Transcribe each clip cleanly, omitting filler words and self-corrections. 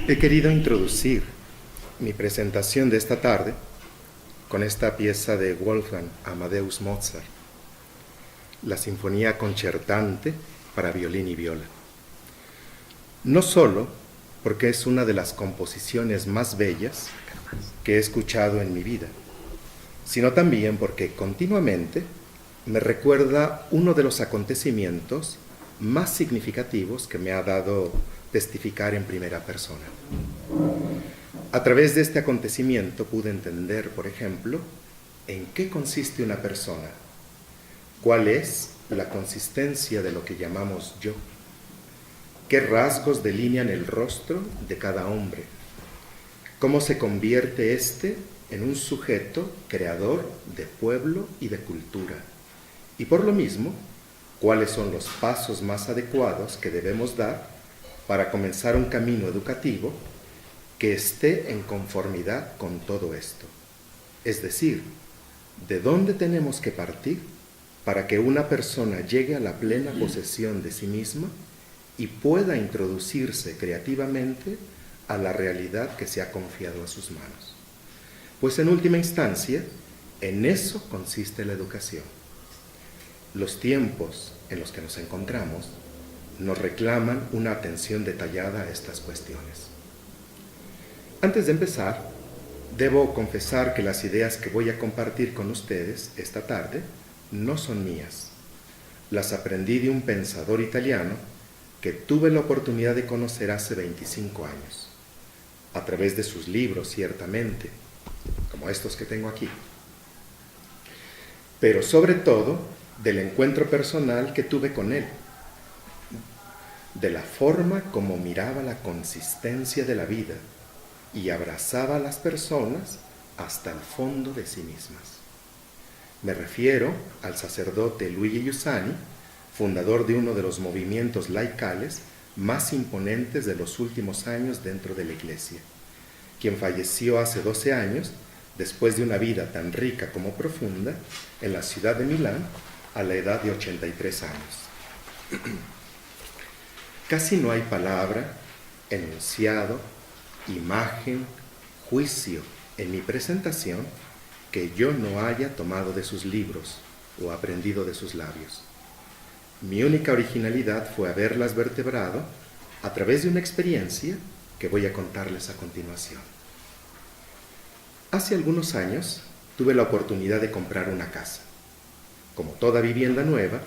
He querido introducir mi presentación de esta tarde con esta pieza de Wolfgang Amadeus Mozart, la Sinfonía Concertante para violín y viola. No solo porque es una de las composiciones más bellas que he escuchado en mi vida, sino también porque continuamente me recuerda uno de los acontecimientos más significativos que me ha dado testificar en primera persona. A través de este acontecimiento pude entender, por ejemplo, en qué consiste una persona, cuál es la consistencia de lo que llamamos yo, qué rasgos delinean el rostro de cada hombre, cómo se convierte éste en un sujeto creador de pueblo y de cultura, y por lo mismo, cuáles son los pasos más adecuados que debemos dar para comenzar un camino educativo que esté en conformidad con todo esto. Es decir, ¿de dónde tenemos que partir para que una persona llegue a la plena posesión de sí misma y pueda introducirse creativamente a la realidad que se ha confiado a sus manos? Pues en última instancia, en eso consiste la educación. Los tiempos en los que nos encontramos nos reclaman una atención detallada a estas cuestiones. Antes de empezar, debo confesar que las ideas que voy a compartir con ustedes esta tarde no son mías. Las aprendí de un pensador italiano que tuve la oportunidad de conocer hace 25 años, a través de sus libros, ciertamente, como estos que tengo aquí, pero sobre todo del encuentro personal que tuve con él, de la forma como miraba la consistencia de la vida y abrazaba a las personas hasta el fondo de sí mismas. Me refiero al sacerdote Luigi Giussani, fundador de uno de los movimientos laicales más imponentes de los últimos años dentro de la Iglesia, quien falleció hace 12 años después de una vida tan rica como profunda en la ciudad de Milán a la edad de 83 años. Casi no hay palabra, enunciado, imagen, juicio en mi presentación que yo no haya tomado de sus libros o aprendido de sus labios. Mi única originalidad fue haberlas vertebrado a través de una experiencia que voy a contarles a continuación. Hace algunos años tuve la oportunidad de comprar una casa. Como toda vivienda nueva,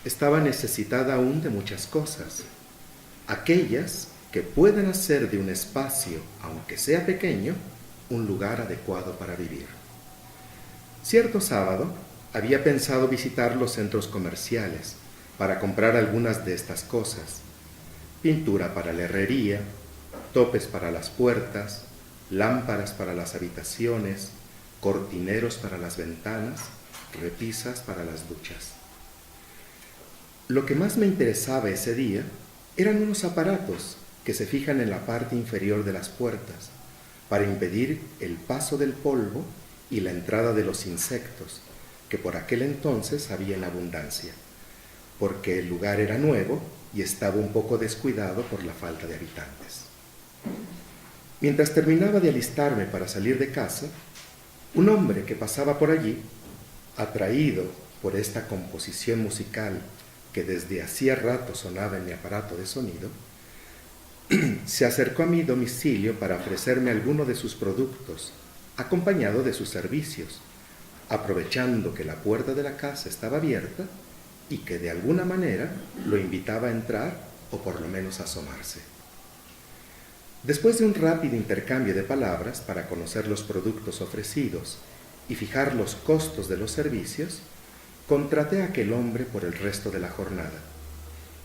estaba necesitada aún de muchas cosas, aquellas que pueden hacer de un espacio, aunque sea pequeño, un lugar adecuado para vivir. Cierto sábado había pensado visitar los centros comerciales para comprar algunas de estas cosas: pintura para la herrería, topes para las puertas, lámparas para las habitaciones, cortineros para las ventanas, repisas para las duchas. Lo que más me interesaba ese día eran unos aparatos que se fijan en la parte inferior de las puertas para impedir el paso del polvo y la entrada de los insectos, que por aquel entonces había en abundancia, porque el lugar era nuevo y estaba un poco descuidado por la falta de habitantes. Mientras terminaba de alistarme para salir de casa, un hombre que pasaba por allí, atraído por esta composición musical que desde hacía rato sonaba en mi aparato de sonido, se acercó a mi domicilio para ofrecerme alguno de sus productos, acompañado de sus servicios, aprovechando que la puerta de la casa estaba abierta y que de alguna manera lo invitaba a entrar o por lo menos a asomarse. Después de un rápido intercambio de palabras para conocer los productos ofrecidos y fijar los costos de los servicios, contraté a aquel hombre por el resto de la jornada,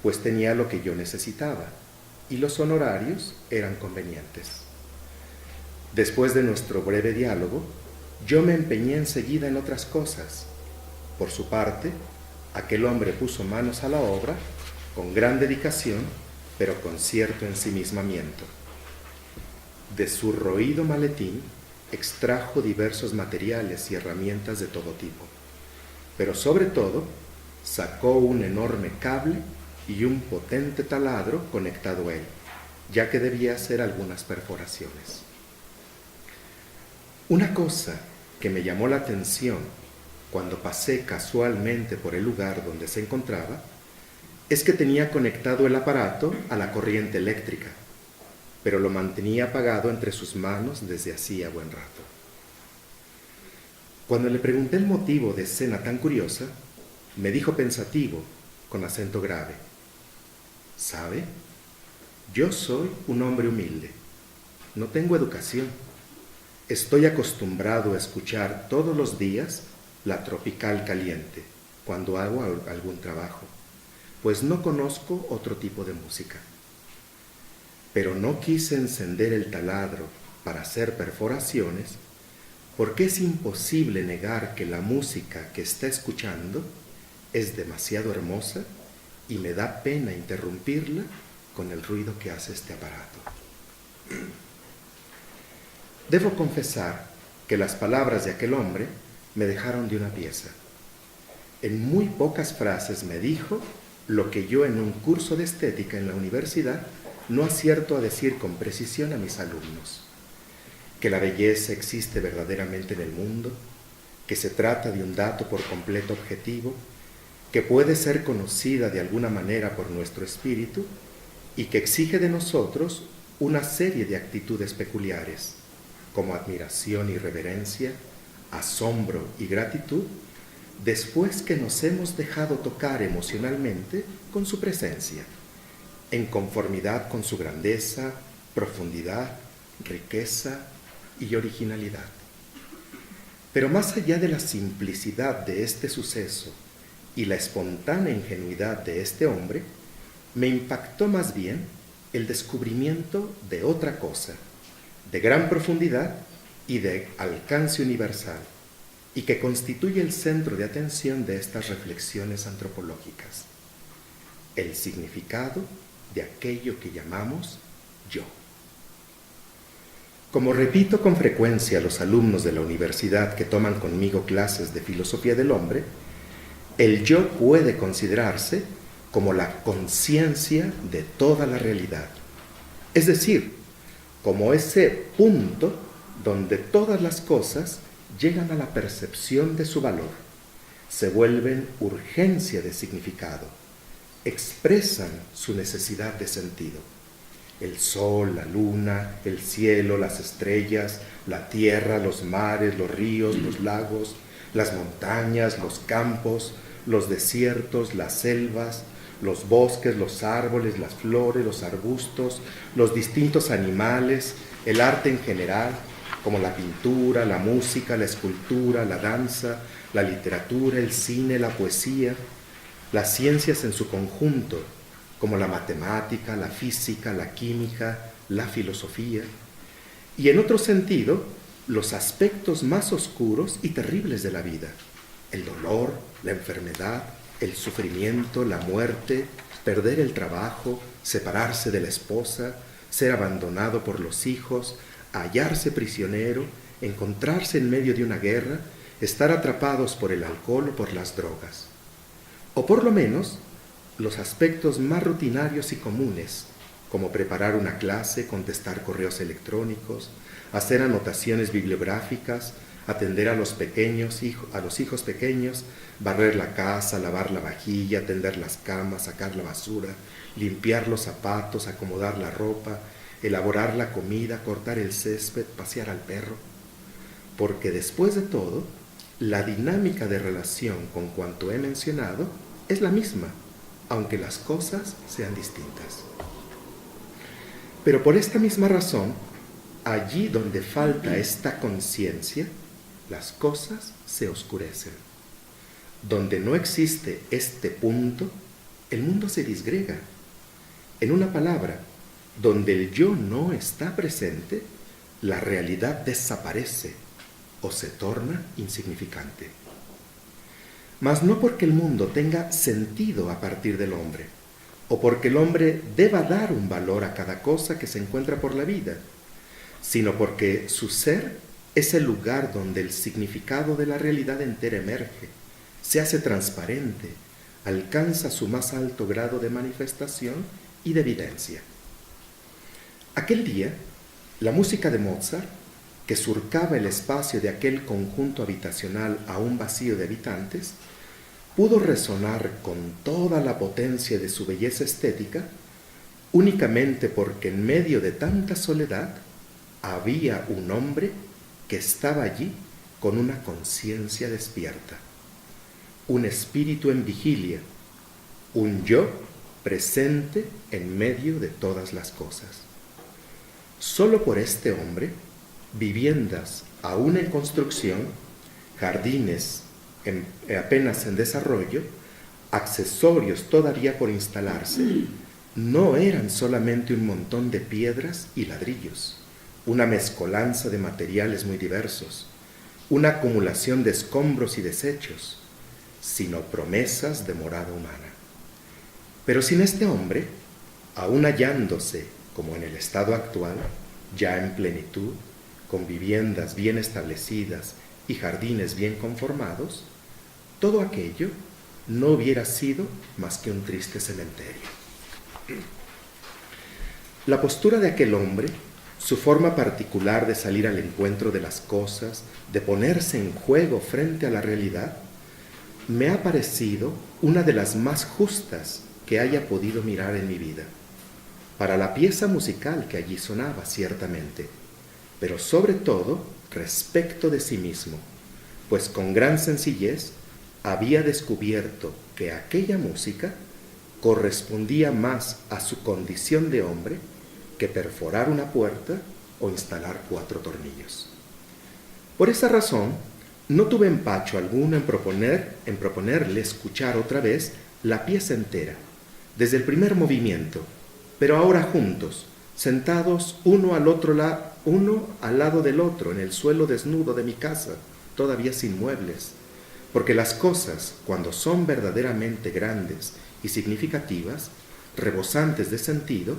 pues tenía lo que yo necesitaba y los honorarios eran convenientes. Después de nuestro breve diálogo, yo me empeñé enseguida en otras cosas. Por su parte, aquel hombre puso manos a la obra con gran dedicación, pero con cierto ensimismamiento. De su roído maletín extrajo diversos materiales y herramientas de todo tipo, pero sobre todo sacó un enorme cable y un potente taladro conectado a él, ya que debía hacer algunas perforaciones. Una cosa que me llamó la atención cuando pasé casualmente por el lugar donde se encontraba es que tenía conectado el aparato a la corriente eléctrica, pero lo mantenía apagado entre sus manos desde hacía buen rato. Cuando le pregunté el motivo de escena tan curiosa, me dijo pensativo, con acento grave: ¿sabe? Yo soy un hombre humilde, no tengo educación. Estoy acostumbrado a escuchar todos los días la tropical caliente cuando hago algún trabajo, pues no conozco otro tipo de música. Pero no quise encender el taladro para hacer perforaciones porque es imposible negar que la música que está escuchando es demasiado hermosa y me da pena interrumpirla con el ruido que hace este aparato. Debo confesar que las palabras de aquel hombre me dejaron de una pieza. En muy pocas frases me dijo lo que yo en un curso de estética en la universidad no acierto a decir con precisión a mis alumnos: que la belleza existe verdaderamente en el mundo, que se trata de un dato por completo objetivo, que puede ser conocida de alguna manera por nuestro espíritu y que exige de nosotros una serie de actitudes peculiares, como admiración y reverencia, asombro y gratitud, después que nos hemos dejado tocar emocionalmente con su presencia, en conformidad con su grandeza, profundidad, riqueza y originalidad. Pero más allá de la simplicidad de este suceso y la espontánea ingenuidad de este hombre, me impactó más bien el descubrimiento de otra cosa, de gran profundidad y de alcance universal, y que constituye el centro de atención de estas reflexiones antropológicas: el significado de aquello que llamamos yo. Como repito con frecuencia a los alumnos de la universidad que toman conmigo clases de filosofía del hombre, el yo puede considerarse como la conciencia de toda la realidad, es decir, como ese punto donde todas las cosas llegan a la percepción de su valor, se vuelven urgencia de significado, expresan su necesidad de sentido. El sol, la luna, el cielo, las estrellas, la tierra, los mares, los ríos, los lagos, las montañas, los campos, los desiertos, las selvas, los bosques, los árboles, las flores, los arbustos, los distintos animales, el arte en general, como la pintura, la música, la escultura, la danza, la literatura, el cine, la poesía, las ciencias en su conjunto, como la matemática, la física, la química, la filosofía, y en otro sentido, los aspectos más oscuros y terribles de la vida: el dolor, la enfermedad, el sufrimiento, la muerte, perder el trabajo, separarse de la esposa, ser abandonado por los hijos, hallarse prisionero, encontrarse en medio de una guerra, estar atrapados por el alcohol o por las drogas. O por lo menos, los aspectos más rutinarios y comunes, como preparar una clase, contestar correos electrónicos, hacer anotaciones bibliográficas, atender a los hijos pequeños, barrer la casa, lavar la vajilla, tender las camas, sacar la basura, limpiar los zapatos, acomodar la ropa, elaborar la comida, cortar el césped, pasear al perro. Porque después de todo, la dinámica de relación con cuanto he mencionado es la misma, aunque las cosas sean distintas. Pero por esta misma razón, allí donde falta esta conciencia, las cosas se oscurecen. Donde no existe este punto, el mundo se disgrega. En una palabra, donde el yo no está presente, la realidad desaparece o se torna insignificante. Mas no porque el mundo tenga sentido a partir del hombre, o porque el hombre deba dar un valor a cada cosa que se encuentra por la vida, sino porque su ser es el lugar donde el significado de la realidad entera emerge, se hace transparente, alcanza su más alto grado de manifestación y de evidencia. Aquel día, la música de Mozart, que surcaba el espacio de aquel conjunto habitacional aún vacío de habitantes, pudo resonar con toda la potencia de su belleza estética únicamente porque en medio de tanta soledad había un hombre que estaba allí con una conciencia despierta, un espíritu en vigilia, un yo presente en medio de todas las cosas. Solo por este hombre, viviendas aún en construcción, jardines apenas en desarrollo, accesorios todavía por instalarse, no eran solamente un montón de piedras y ladrillos, una mezcolanza de materiales muy diversos, una acumulación de escombros y desechos, sino promesas de morada humana. Pero sin este hombre, aún hallándose, como en el estado actual, ya en plenitud, con viviendas bien establecidas y jardines bien conformados, todo aquello no hubiera sido más que un triste cementerio. La postura de aquel hombre, su forma particular de salir al encuentro de las cosas, de ponerse en juego frente a la realidad, me ha parecido una de las más justas que haya podido mirar en mi vida, para la pieza musical que allí sonaba, ciertamente, pero sobre todo respecto de sí mismo, pues con gran sencillez había descubierto que aquella música correspondía más a su condición de hombre que perforar una puerta o instalar 4 tornillos. Por esa razón, no tuve empacho alguno en proponerle escuchar otra vez la pieza entera, desde el primer movimiento, pero ahora juntos, sentados uno al lado del otro en el suelo desnudo de mi casa, todavía sin muebles, porque las cosas, cuando son verdaderamente grandes y significativas, rebosantes de sentido,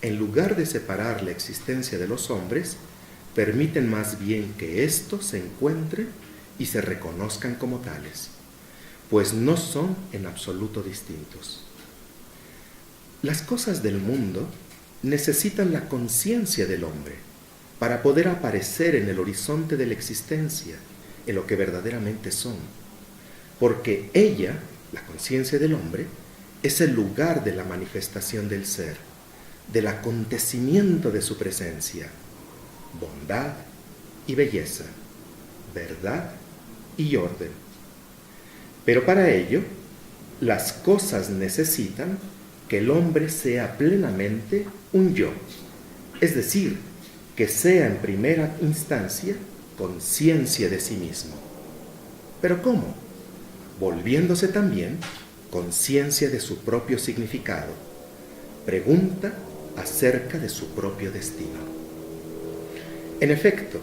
en lugar de separar la existencia de los hombres, permiten más bien que éstos se encuentren y se reconozcan como tales, pues no son en absoluto distintos. Las cosas del mundo necesitan la conciencia del hombre para poder aparecer en el horizonte de la existencia, en lo que verdaderamente son, porque ella, la conciencia del hombre, es el lugar de la manifestación del ser, del acontecimiento de su presencia, bondad y belleza, verdad y orden. Pero para ello, las cosas necesitan que el hombre sea plenamente un yo, es decir, que sea en primera instancia conciencia de sí mismo. ¿Pero cómo? Volviéndose también conciencia de su propio significado, pregunta acerca de su propio destino. En efecto,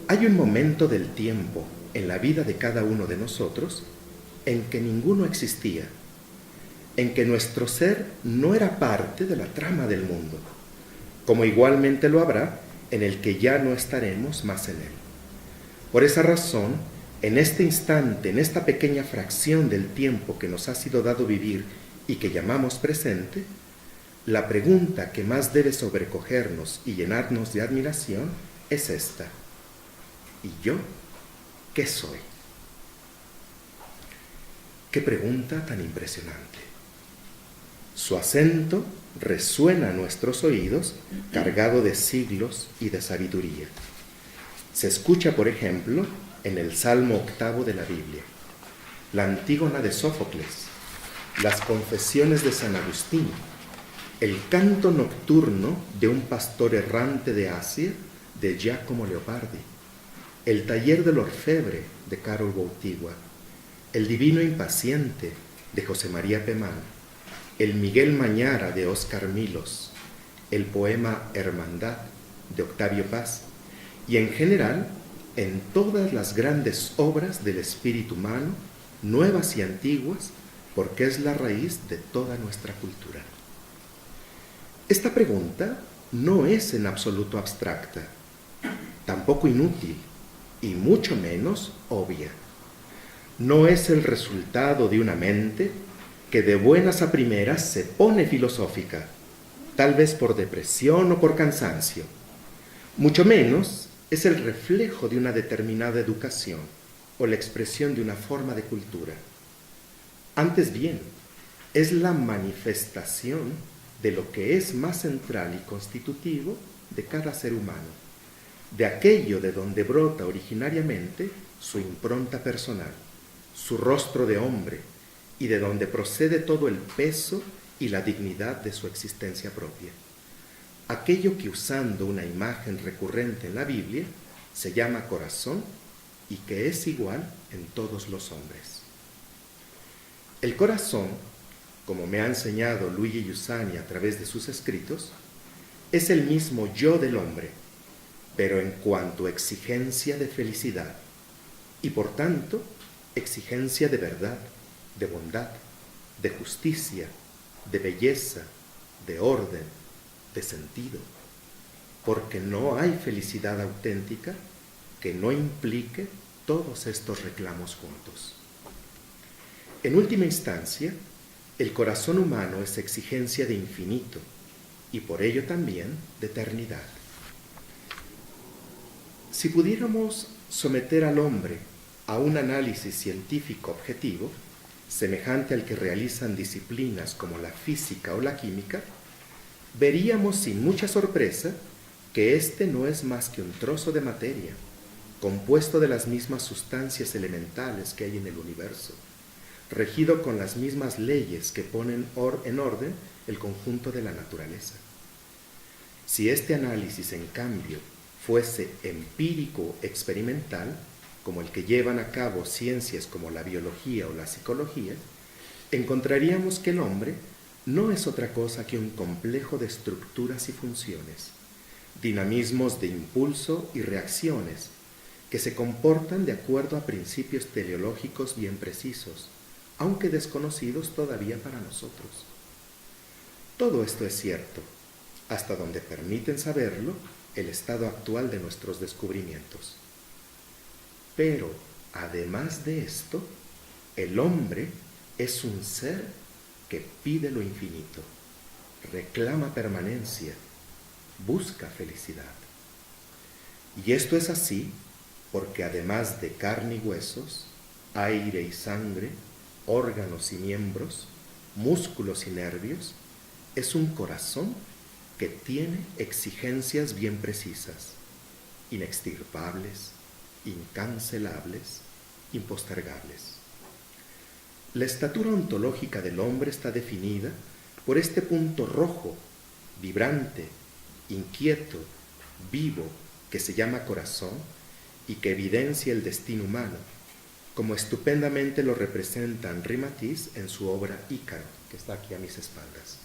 hay un momento del tiempo en la vida de cada uno de nosotros en que ninguno existía, en que nuestro ser no era parte de la trama del mundo, como igualmente lo habrá en el que ya no estaremos más en él. Por esa razón, en este instante, en esta pequeña fracción del tiempo que nos ha sido dado vivir y que llamamos presente, la pregunta que más debe sobrecogernos y llenarnos de admiración es esta: ¿y yo qué soy? ¡Qué pregunta tan impresionante! Su acento resuena a nuestros oídos cargado de siglos y de sabiduría. Se escucha, por ejemplo, en el Salmo 8 de la Biblia, la Antígona de Sófocles, las Confesiones de San Agustín, el canto nocturno de un pastor errante de Asia, de Giacomo Leopardi, el Taller del Orfebre, de Karol Wojtyła, el Divino Impaciente, de José María Pemán, el Miguel Mañara, de Óscar Milos, el poema Hermandad, de Octavio Paz, y en general en todas las grandes obras del espíritu humano, nuevas y antiguas, porque es la raíz de toda nuestra cultura. Esta pregunta no es en absoluto abstracta, tampoco inútil, y mucho menos obvia. No es el resultado de una mente que de buenas a primeras se pone filosófica, tal vez por depresión o por cansancio. Mucho menos es el reflejo de una determinada educación o la expresión de una forma de cultura. Antes bien, es la manifestación de lo que es más central y constitutivo de cada ser humano, de aquello de donde brota originariamente su impronta personal, su rostro de hombre, y de donde procede todo el peso y la dignidad de su existencia propia. Aquello que, usando una imagen recurrente en la Biblia, se llama corazón y que es igual en todos los hombres. El corazón, como me ha enseñado Luigi Giussani a través de sus escritos, es el mismo yo del hombre, pero en cuanto a exigencia de felicidad y por tanto exigencia de verdad, de bondad, de justicia, de belleza, de orden, de sentido, porque no hay felicidad auténtica que no implique todos estos reclamos juntos. En última instancia, el corazón humano es exigencia de infinito y por ello también de eternidad. Si pudiéramos someter al hombre a un análisis científico objetivo, semejante al que realizan disciplinas como la física o la química, veríamos sin mucha sorpresa que éste no es más que un trozo de materia, compuesto de las mismas sustancias elementales que hay en el universo, regido con las mismas leyes que ponen en orden el conjunto de la naturaleza. Si este análisis, en cambio, fuese empírico experimental, como el que llevan a cabo ciencias como la biología o la psicología, encontraríamos que el hombre no es otra cosa que un complejo de estructuras y funciones, dinamismos de impulso y reacciones, que se comportan de acuerdo a principios teleológicos bien precisos, aunque desconocidos todavía para nosotros. Todo esto es cierto, hasta donde permiten saberlo el estado actual de nuestros descubrimientos. Pero, además de esto, el hombre es un ser que pide lo infinito, reclama permanencia, busca felicidad. Y esto es así porque además de carne y huesos, aire y sangre, órganos y miembros, músculos y nervios, es un corazón que tiene exigencias bien precisas, inextirpables, incancelables, impostergables. La estatura ontológica del hombre está definida por este punto rojo, vibrante, inquieto, vivo, que se llama corazón y que evidencia el destino humano, como estupendamente lo representa Henri Matisse en su obra Ícaro, que está aquí a mis espaldas.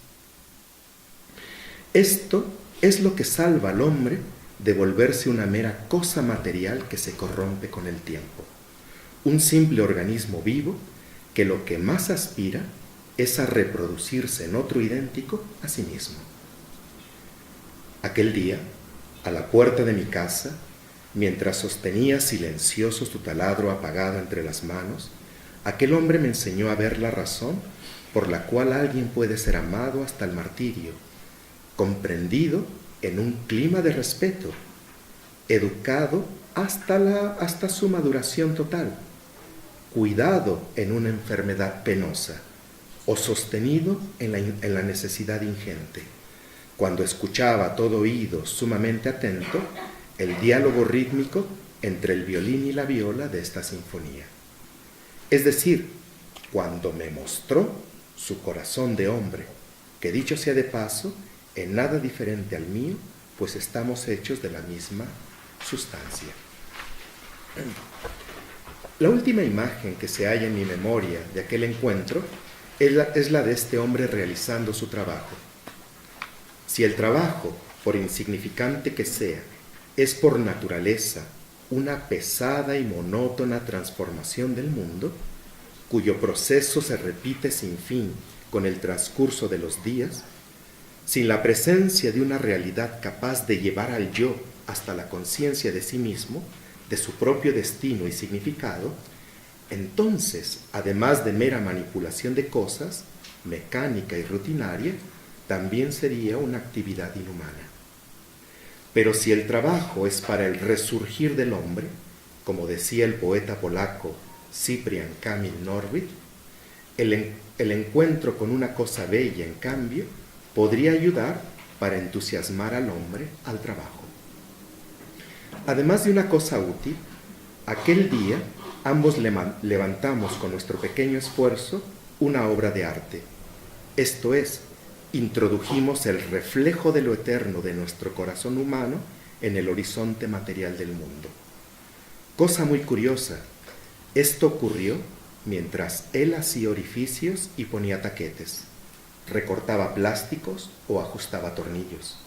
Esto es lo que salva al hombre de volverse una mera cosa material que se corrompe con el tiempo, un simple organismo vivo que lo que más aspira es a reproducirse en otro idéntico a sí mismo. Aquel día, a la puerta de mi casa, mientras sostenía silencioso su taladro apagado entre las manos, aquel hombre me enseñó a ver la razón por la cual alguien puede ser amado hasta el martirio, comprendido en un clima de respeto, educado hasta su maduración total, cuidado en una enfermedad penosa o sostenido en la necesidad ingente, cuando escuchaba a todo oído sumamente atento el diálogo rítmico entre el violín y la viola de esta sinfonía. Es decir, cuando me mostró su corazón de hombre, que dicho sea de paso, en nada diferente al mío, pues estamos hechos de la misma sustancia. La última imagen que se halla en mi memoria de aquel encuentro es la de este hombre realizando su trabajo. Si el trabajo, por insignificante que sea, es por naturaleza una pesada y monótona transformación del mundo, cuyo proceso se repite sin fin con el transcurso de los días, sin la presencia de una realidad capaz de llevar al yo hasta la conciencia de sí mismo, de su propio destino y significado, entonces, además de mera manipulación de cosas, mecánica y rutinaria, también sería una actividad inhumana. Pero si el trabajo es para el resurgir del hombre, como decía el poeta polaco Cyprian Kamil Norwid, el encuentro con una cosa bella, en cambio, podría ayudar para entusiasmar al hombre al trabajo. Además de una cosa útil, aquel día ambos levantamos con nuestro pequeño esfuerzo una obra de arte. Esto es, introdujimos el reflejo de lo eterno de nuestro corazón humano en el horizonte material del mundo. Cosa muy curiosa, esto ocurrió mientras él hacía orificios y ponía taquetes, recortaba plásticos o ajustaba tornillos.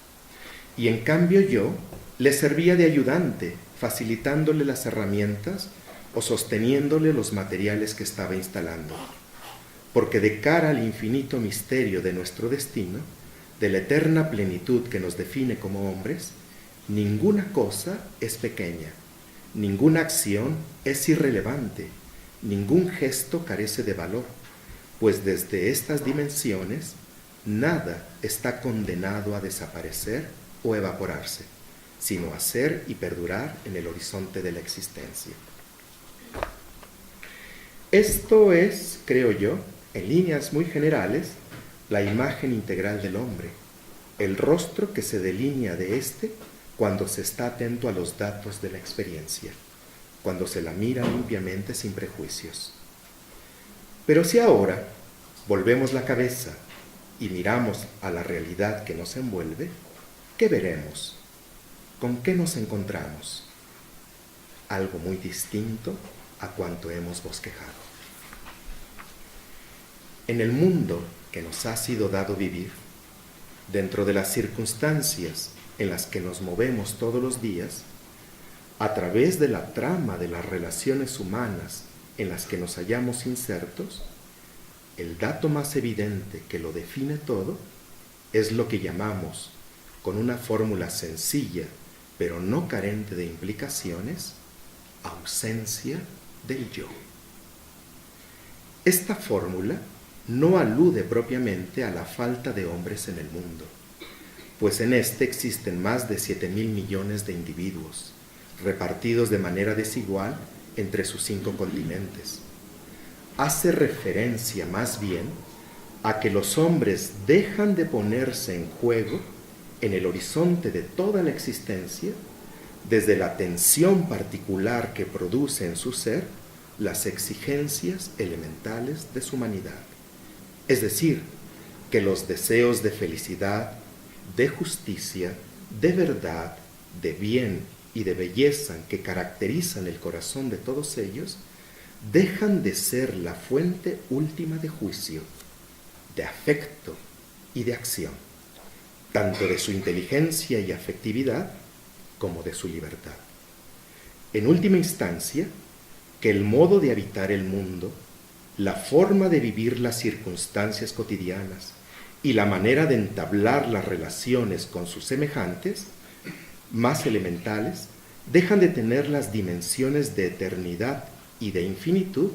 Y en cambio yo le servía de ayudante, facilitándole las herramientas o sosteniéndole los materiales que estaba instalando. Porque de cara al infinito misterio de nuestro destino, de la eterna plenitud que nos define como hombres, ninguna cosa es pequeña, ninguna acción es irrelevante, ningún gesto carece de valor, pues desde estas dimensiones nada está condenado a desaparecer o evaporarse, sino a ser y perdurar en el horizonte de la existencia. Esto es, creo yo, en líneas muy generales, la imagen integral del hombre, el rostro que se delinea de éste cuando se está atento a los datos de la experiencia, cuando se la mira limpiamente sin prejuicios. Pero si ahora volvemos la cabeza y miramos a la realidad que nos envuelve, ¿qué veremos? ¿Con qué nos encontramos? Algo muy distinto a cuanto hemos bosquejado. En el mundo que nos ha sido dado vivir, dentro de las circunstancias en las que nos movemos todos los días, a través de la trama de las relaciones humanas en las que nos hallamos insertos, el dato más evidente que lo define todo es lo que llamamos, con una fórmula sencilla pero no carente de implicaciones, ausencia del yo. Esta fórmula no alude propiamente a la falta de hombres en el mundo, pues en este existen más de 7.000 millones de individuos, repartidos de manera desigual entre sus 5 continentes. Hace referencia más bien a que los hombres dejan de ponerse en juego en el horizonte de toda la existencia desde la tensión particular que produce en su ser las exigencias elementales de su humanidad. Es decir, que los deseos de felicidad, de justicia, de verdad, de bien y de belleza que caracterizan el corazón de todos ellos, dejan de ser la fuente última de juicio, de afecto y de acción, tanto de su inteligencia y afectividad como de su libertad. En última instancia, que el modo de habitar el mundo, la forma de vivir las circunstancias cotidianas y la manera de entablar las relaciones con sus semejantes más elementales dejan de tener las dimensiones de eternidad y de infinitud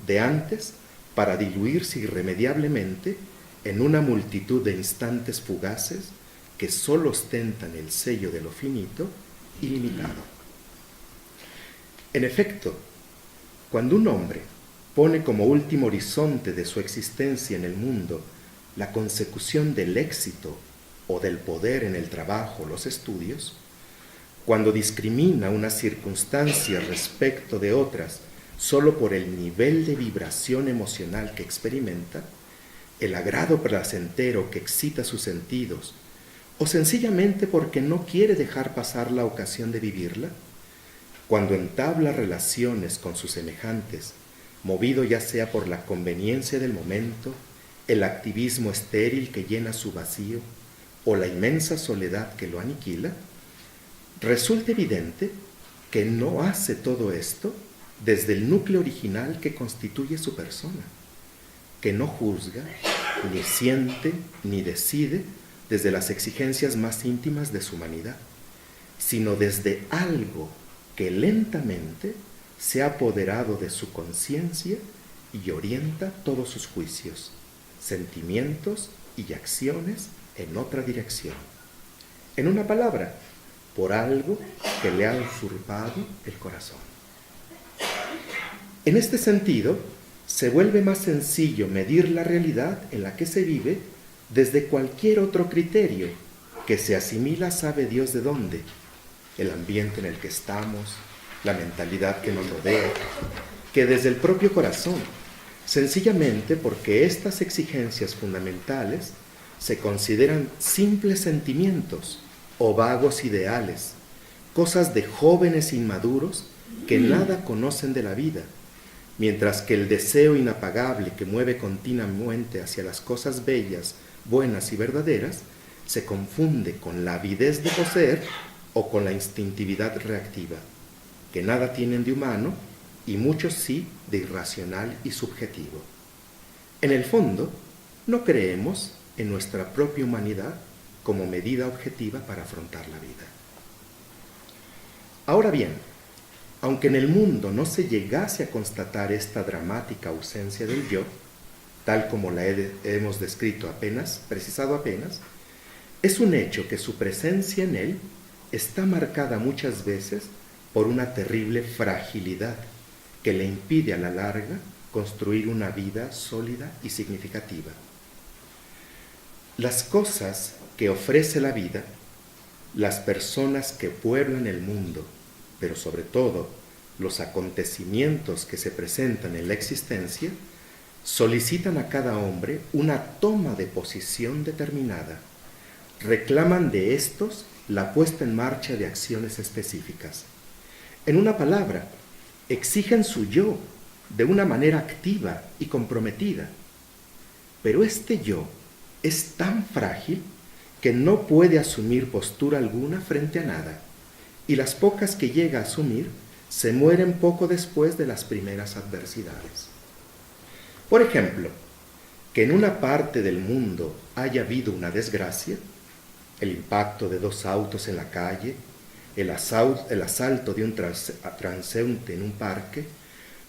de antes para diluirse irremediablemente en una multitud de instantes fugaces que sólo ostentan el sello de lo finito y limitado. En efecto, cuando un hombre pone como último horizonte de su existencia en el mundo la consecución del éxito o del poder en el trabajo o los estudios, cuando discrimina unas circunstancias respecto de otras solo por el nivel de vibración emocional que experimenta, el agrado placentero que excita sus sentidos, o sencillamente porque no quiere dejar pasar la ocasión de vivirla, cuando entabla relaciones con sus semejantes, movido ya sea por la conveniencia del momento, el activismo estéril que llena su vacío, o la inmensa soledad que lo aniquila, resulta evidente que no hace todo esto desde el núcleo original que constituye su persona, que no juzga, ni siente, ni decide desde las exigencias más íntimas de su humanidad, sino desde algo que lentamente se ha apoderado de su conciencia y orienta todos sus juicios, sentimientos y acciones en otra dirección. En una palabra, por algo que le ha usurpado el corazón. En este sentido, se vuelve más sencillo medir la realidad en la que se vive desde cualquier otro criterio que se asimila sabe Dios de dónde, el ambiente en el que estamos, la mentalidad que nos rodea, que desde el propio corazón, sencillamente porque estas exigencias fundamentales se consideran simples sentimientos o vagos ideales, cosas de jóvenes inmaduros que nada conocen de la vida, mientras que el deseo inapagable que mueve continuamente hacia las cosas bellas, buenas y verdaderas, se confunde con la avidez de poseer o con la instintividad reactiva, que nada tienen de humano y muchos sí de irracional y subjetivo. En el fondo, no creemos en nuestra propia humanidad como medida objetiva para afrontar la vida. Ahora bien, aunque en el mundo no se llegase a constatar esta dramática ausencia del yo, tal como la hemos descrito precisado apenas, es un hecho que su presencia en él está marcada muchas veces por una terrible fragilidad que le impide a la larga construir una vida sólida y significativa. Las cosas que ofrece la vida, las personas que pueblan el mundo, pero sobre todo los acontecimientos que se presentan en la existencia, solicitan a cada hombre una toma de posición determinada. Reclaman de estos la puesta en marcha de acciones específicas. En una palabra, exigen su yo de una manera activa y comprometida. Pero este yo es tan frágil que no puede asumir postura alguna frente a nada, y las pocas que llega a asumir se mueren poco después de las primeras adversidades. Por ejemplo, que en una parte del mundo haya habido una desgracia, el impacto de 2 autos en la calle, el asalto de un transeúnte en un parque,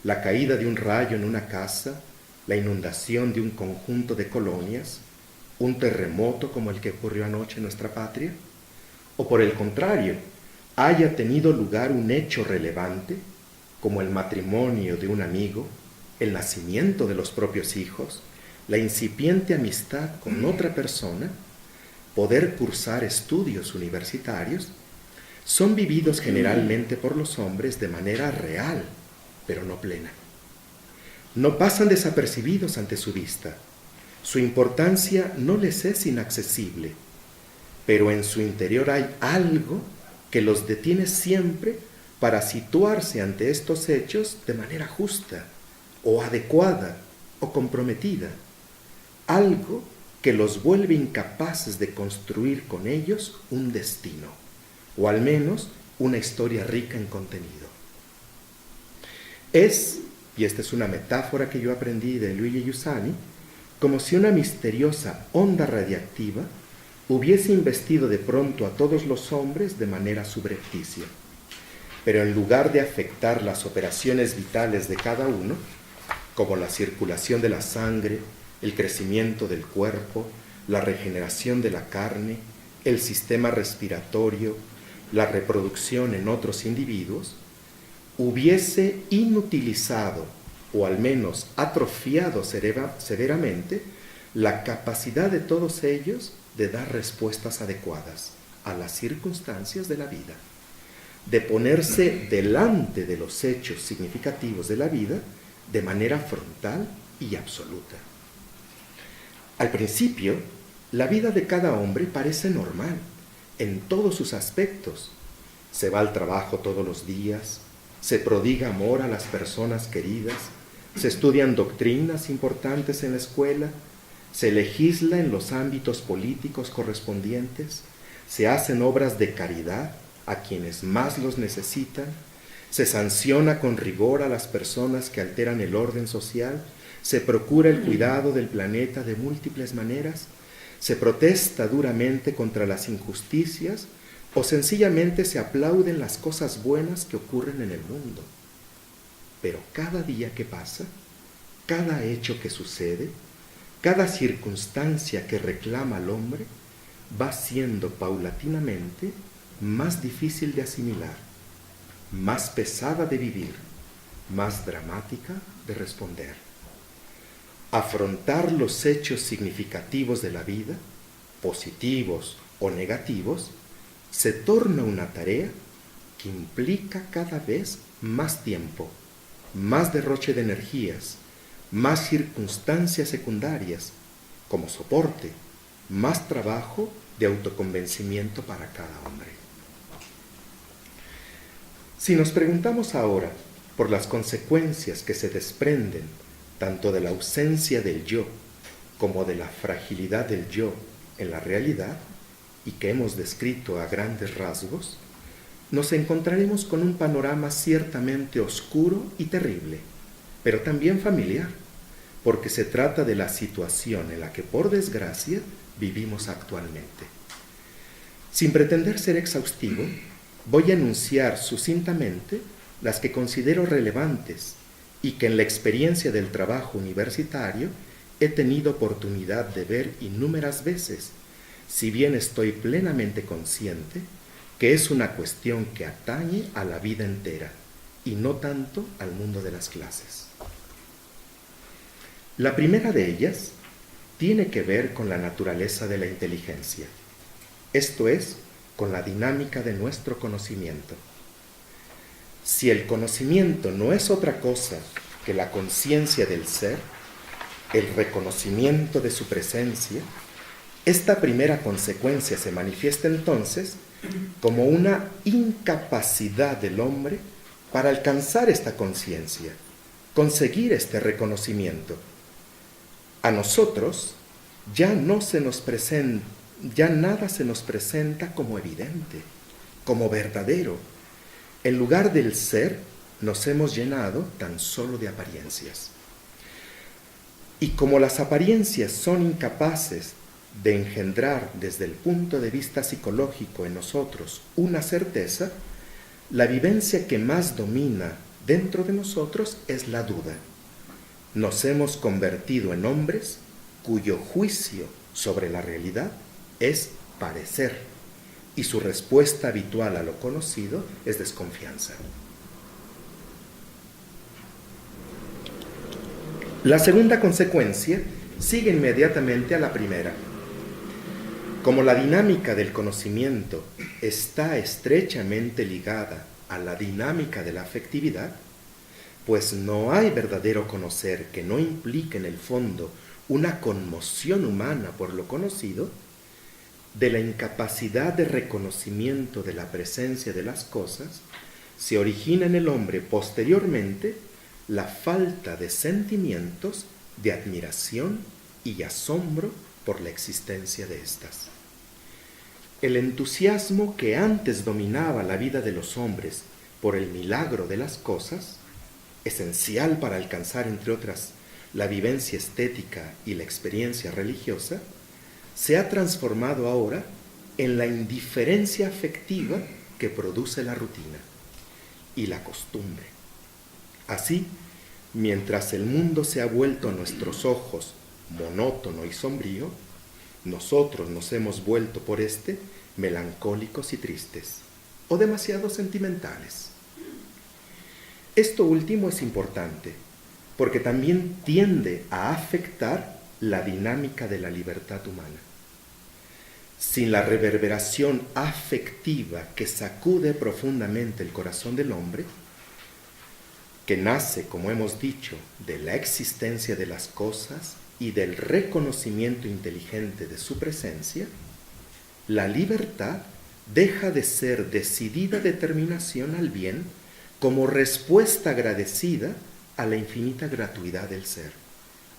la caída de un rayo en una casa, la inundación de un conjunto de colonias, un terremoto como el que ocurrió anoche en nuestra patria, o por el contrario, haya tenido lugar un hecho relevante, como el matrimonio de un amigo, el nacimiento de los propios hijos, la incipiente amistad con otra persona, poder cursar estudios universitarios, son vividos generalmente por los hombres de manera real, pero no plena. No pasan desapercibidos ante su vista. Su importancia no les es inaccesible, pero en su interior hay algo que los detiene siempre para situarse ante estos hechos de manera justa, o adecuada, o comprometida. Algo que los vuelve incapaces de construir con ellos un destino, o al menos una historia rica en contenido. Es, y esta es una metáfora que yo aprendí de Luigi Giussani, como si una misteriosa onda radiactiva hubiese investido de pronto a todos los hombres de manera subrepticia. Pero en lugar de afectar las operaciones vitales de cada uno, como la circulación de la sangre, el crecimiento del cuerpo, la regeneración de la carne, el sistema respiratorio, la reproducción en otros individuos, hubiese inutilizado o al menos atrofiado severamente la capacidad de todos ellos de dar respuestas adecuadas a las circunstancias de la vida, de ponerse delante de los hechos significativos de la vida de manera frontal y absoluta. Al principio, la vida de cada hombre parece normal en todos sus aspectos. Se va al trabajo todos los días, se prodiga amor a las personas queridas, se estudian doctrinas importantes en la escuela, se legisla en los ámbitos políticos correspondientes, se hacen obras de caridad a quienes más los necesitan, se sanciona con rigor a las personas que alteran el orden social, se procura el cuidado del planeta de múltiples maneras, se protesta duramente contra las injusticias o sencillamente se aplauden las cosas buenas que ocurren en el mundo. Pero cada día que pasa, cada hecho que sucede, cada circunstancia que reclama al hombre, va siendo paulatinamente más difícil de asimilar, más pesada de vivir, más dramática de responder. Afrontar los hechos significativos de la vida, positivos o negativos, se torna una tarea que implica cada vez más tiempo, más derroche de energías, más circunstancias secundarias como soporte, más trabajo de autoconvencimiento para cada hombre. Si nos preguntamos ahora por las consecuencias que se desprenden tanto de la ausencia del yo como de la fragilidad del yo en la realidad, y que hemos descrito a grandes rasgos, nos encontraremos con un panorama ciertamente oscuro y terrible, pero también familiar, porque se trata de la situación en la que, por desgracia, vivimos actualmente. Sin pretender ser exhaustivo, voy a enunciar sucintamente las que considero relevantes y que en la experiencia del trabajo universitario he tenido oportunidad de ver innúmeras veces, si bien estoy plenamente consciente que es una cuestión que atañe a la vida entera y no tanto al mundo de las clases. La primera de ellas tiene que ver con la naturaleza de la inteligencia, esto es, con la dinámica de nuestro conocimiento. Si el conocimiento no es otra cosa que la conciencia del ser, el reconocimiento de su presencia, esta primera consecuencia se manifiesta entonces como una incapacidad del hombre para alcanzar esta conciencia, conseguir este reconocimiento. A nosotros ya nada se nos presenta como evidente, como verdadero. En lugar del ser, nos hemos llenado tan solo de apariencias. Y como las apariencias son incapaces de engendrar desde el punto de vista psicológico en nosotros una certeza, la vivencia que más domina dentro de nosotros es la duda. Nos hemos convertido en hombres cuyo juicio sobre la realidad es parecer, y su respuesta habitual a lo conocido es desconfianza. La segunda consecuencia sigue inmediatamente a la primera. Como la dinámica del conocimiento está estrechamente ligada a la dinámica de la afectividad, pues no hay verdadero conocer que no implique en el fondo una conmoción humana por lo conocido, de la incapacidad de reconocimiento de la presencia de las cosas, se origina en el hombre posteriormente la falta de sentimientos de admiración y asombro por la existencia de éstas. El entusiasmo que antes dominaba la vida de los hombres por el milagro de las cosas, esencial para alcanzar, entre otras, la vivencia estética y la experiencia religiosa, se ha transformado ahora en la indiferencia afectiva que produce la rutina y la costumbre. Así, mientras el mundo se ha vuelto a nuestros ojos monótono y sombrío, nosotros nos hemos vuelto por melancólicos y tristes, o demasiado sentimentales. Esto último es importante, porque también tiende a afectar la dinámica de la libertad humana. Sin la reverberación afectiva que sacude profundamente el corazón del hombre, que nace, como hemos dicho, de la existencia de las cosas y del reconocimiento inteligente de su presencia, la libertad deja de ser decidida determinación al bien como respuesta agradecida a la infinita gratuidad del ser,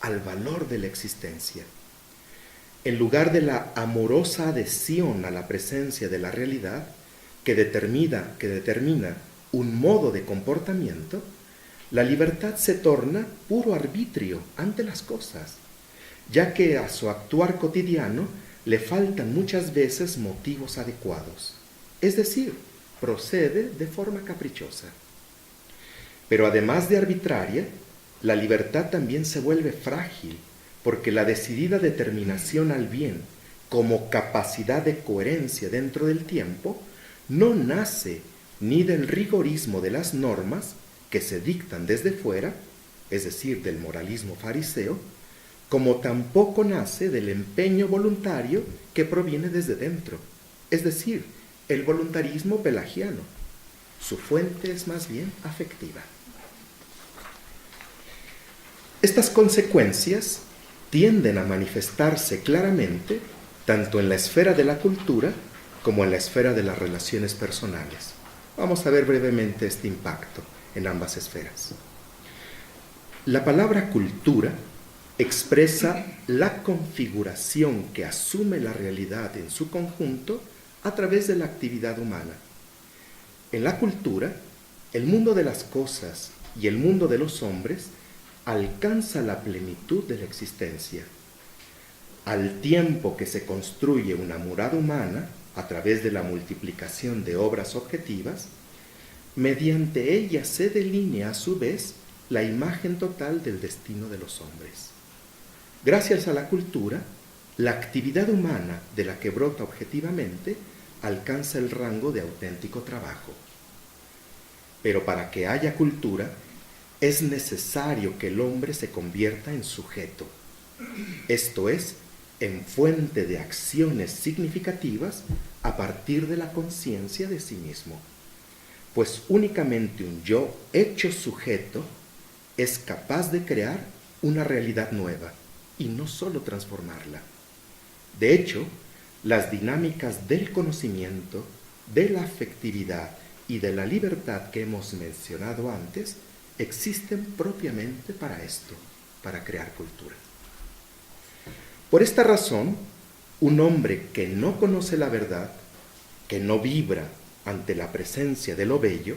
al valor de la existencia. En lugar de la amorosa adhesión a la presencia de la realidad que determina un modo de comportamiento, la libertad se torna puro arbitrio ante las cosas, ya que a su actuar cotidiano le faltan muchas veces motivos adecuados, es decir, procede de forma caprichosa. Pero además de arbitraria, la libertad también se vuelve frágil, porque la decidida determinación al bien como capacidad de coherencia dentro del tiempo, no nace ni del rigorismo de las normas que se dictan desde fuera, es decir, del moralismo fariseo, como tampoco nace del empeño voluntario que proviene desde dentro, es decir, el voluntarismo pelagiano. Su fuente es más bien afectiva. Estas consecuencias tienden a manifestarse claramente tanto en la esfera de la cultura como en la esfera de las relaciones personales. Vamos a ver brevemente este impacto en ambas esferas. La palabra cultura expresa la configuración que asume la realidad en su conjunto a través de la actividad humana. En la cultura, el mundo de las cosas y el mundo de los hombres alcanza la plenitud de la existencia. Al tiempo que se construye una morada humana a través de la multiplicación de obras objetivas, mediante ella se delinea a su vez la imagen total del destino de los hombres. Gracias a la cultura, la actividad humana de la que brota objetivamente alcanza el rango de auténtico trabajo. Pero para que haya cultura, es necesario que el hombre se convierta en sujeto, esto es, en fuente de acciones significativas a partir de la conciencia de sí mismo, pues únicamente un yo hecho sujeto es capaz de crear una realidad nueva y no solo transformarla. De hecho, las dinámicas del conocimiento, de la afectividad y de la libertad que hemos mencionado antes existen propiamente para esto, para crear cultura. Por esta razón, un hombre que no conoce la verdad, que no vibra ante la presencia de lo bello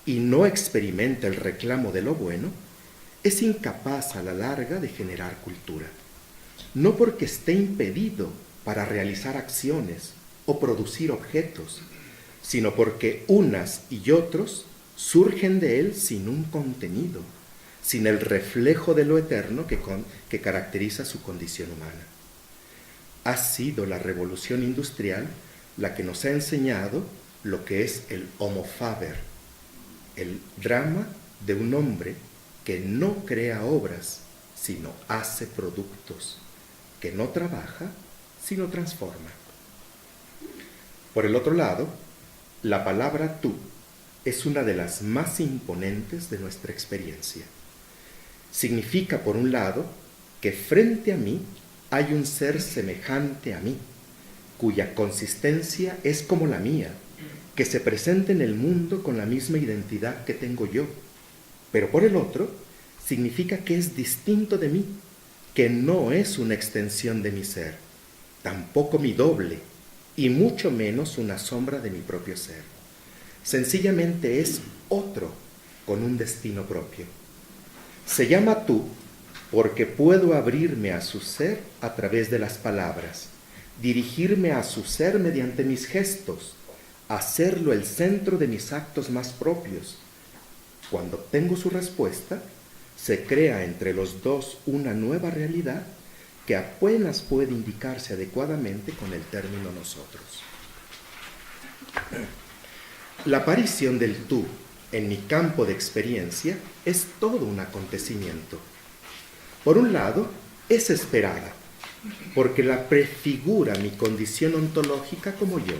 y no experimenta el reclamo de lo bueno, es incapaz a la larga de generar cultura. No porque esté impedido para realizar acciones o producir objetos, sino porque unas y otros surgen de él sin un contenido, sin el reflejo de lo eterno que caracteriza su condición humana. Ha sido la revolución industrial la que nos ha enseñado lo que es el homo faber, el drama de un hombre que no crea obras, sino hace productos, que no trabaja, sino transforma. Por el otro lado, la palabra tú es una de las más imponentes de nuestra experiencia. Significa, por un lado, que frente a mí hay un ser semejante a mí, cuya consistencia es como la mía, que se presenta en el mundo con la misma identidad que tengo yo. Pero por el otro, significa que es distinto de mí, que no es una extensión de mi ser, tampoco mi doble, y mucho menos una sombra de mi propio ser. Sencillamente es otro con un destino propio. Se llama tú porque puedo abrirme a su ser a través de las palabras, dirigirme a su ser mediante mis gestos, hacerlo el centro de mis actos más propios. Cuando obtengo su respuesta, se crea entre los dos una nueva realidad que apenas puede indicarse adecuadamente con el término nosotros. La aparición del tú en mi campo de experiencia es todo un acontecimiento. Por un lado, es esperada, porque la prefigura mi condición ontológica como yo.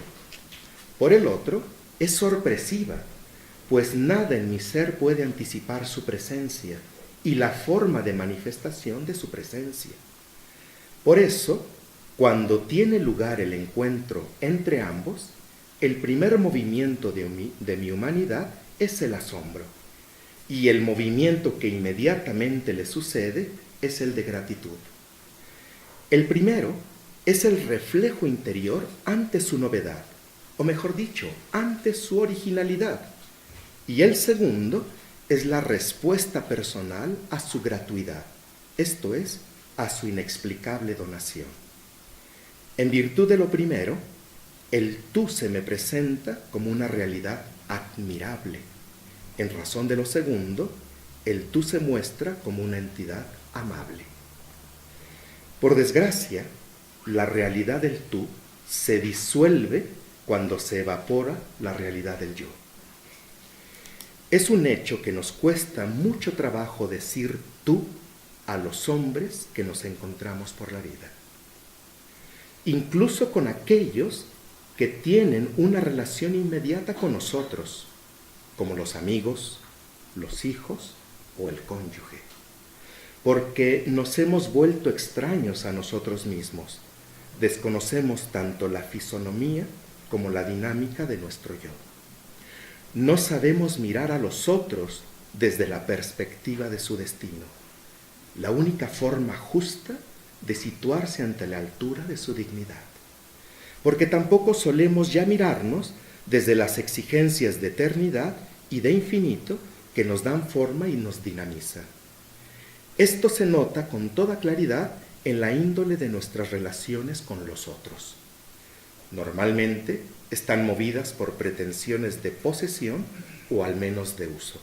Por el otro, es sorpresiva, pues nada en mi ser puede anticipar su presencia y la forma de manifestación de su presencia. Por eso, cuando tiene lugar el encuentro entre ambos, el primer movimiento de mi humanidad es el asombro, y el movimiento que inmediatamente le sucede es el de gratitud. El primero es el reflejo interior ante su novedad, o mejor dicho, ante su originalidad, y el segundo es la respuesta personal a su gratuidad, esto es, a su inexplicable donación. En virtud de lo primero, el tú se me presenta como una realidad admirable. En razón de lo segundo, el tú se muestra como una entidad amable. Por desgracia, la realidad del tú se disuelve cuando se evapora la realidad del yo. Es un hecho que nos cuesta mucho trabajo decir tú a los hombres que nos encontramos por la vida. Incluso con aquellos que tienen una relación inmediata con nosotros, como los amigos, los hijos o el cónyuge, porque nos hemos vuelto extraños a nosotros mismos. Desconocemos tanto la fisonomía como la dinámica de nuestro yo. No sabemos mirar a los otros desde la perspectiva de su destino, la única forma justa de situarse ante la altura de su dignidad. Porque tampoco solemos ya mirarnos desde las exigencias de eternidad y de infinito que nos dan forma y nos dinamiza. Esto se nota con toda claridad en la índole de nuestras relaciones con los otros. Normalmente están movidas por pretensiones de posesión o al menos de uso.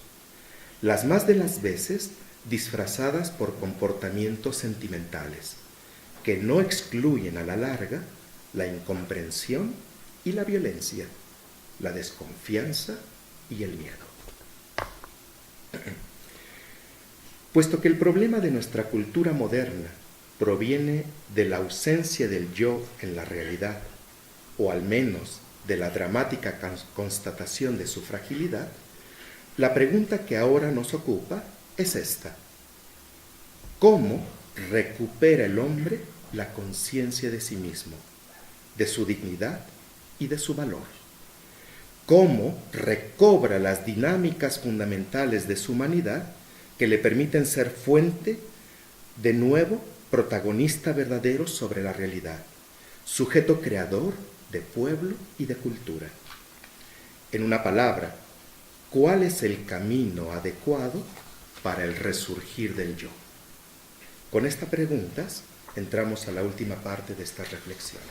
Las más de las veces disfrazadas por comportamientos sentimentales, que no excluyen a la larga la incomprensión y la violencia, la desconfianza y el miedo. Puesto que el problema de nuestra cultura moderna proviene de la ausencia del yo en la realidad, o al menos de la dramática constatación de su fragilidad, la pregunta que ahora nos ocupa es esta: ¿cómo recupera el hombre la conciencia de sí mismo, de su dignidad y de su valor? ¿Cómo recobra las dinámicas fundamentales de su humanidad que le permiten ser fuente, de nuevo, protagonista verdadero sobre la realidad, sujeto creador de pueblo y de cultura? En una palabra, ¿cuál es el camino adecuado para el resurgir del yo? Con estas preguntas entramos a la última parte de estas reflexiones.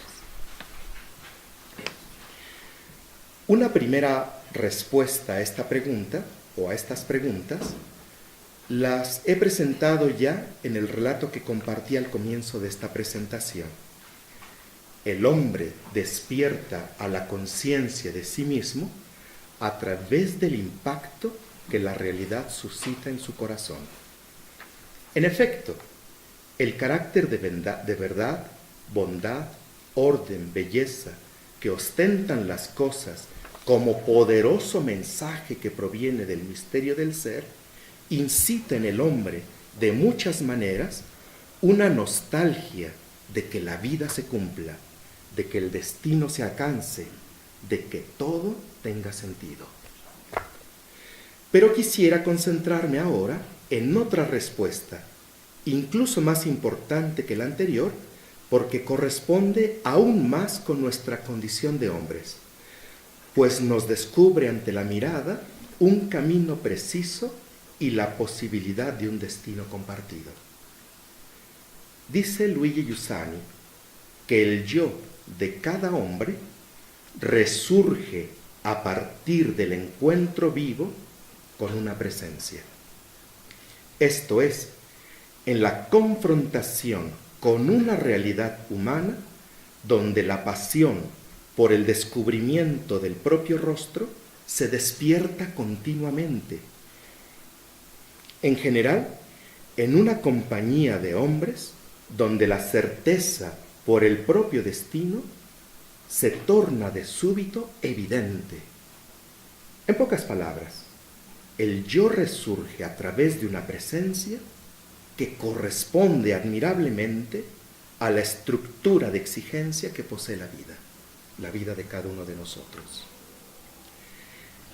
Una primera respuesta a esta pregunta, o a estas preguntas, las he presentado ya en el relato que compartí al comienzo de esta presentación. El hombre despierta a la conciencia de sí mismo a través del impacto que la realidad suscita en su corazón. En efecto, el carácter de verdad, bondad, orden, belleza que ostentan las cosas como poderoso mensaje que proviene del misterio del ser, incita en el hombre de muchas maneras una nostalgia de que la vida se cumpla, de que el destino se alcance, de que todo tenga sentido. Pero quisiera concentrarme ahora en otra respuesta, incluso más importante que la anterior, porque corresponde aún más con nuestra condición de hombres, pues nos descubre ante la mirada un camino preciso y la posibilidad de un destino compartido. Dice Luigi Giussani que el yo de cada hombre resurge a partir del encuentro vivo con una presencia. Esto es, en la confrontación con una realidad humana donde la pasión por el descubrimiento del propio rostro se despierta continuamente. En general, en una compañía de hombres donde la certeza por el propio destino se torna de súbito evidente. En pocas palabras, el yo resurge a través de una presencia que corresponde admirablemente a la estructura de exigencia que posee la vida de cada uno de nosotros.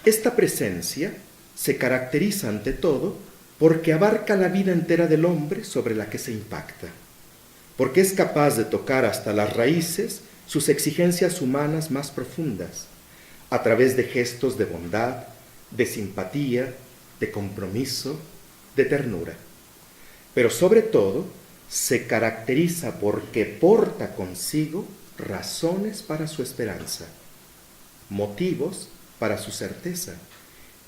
Esta presencia se caracteriza ante todo porque abarca la vida entera del hombre sobre la que se impacta, porque es capaz de tocar hasta las raíces sus exigencias humanas más profundas, a través de gestos de bondad, de simpatía, de compromiso, de ternura. Pero sobre todo, se caracteriza porque porta consigo razones para su esperanza, motivos para su certeza,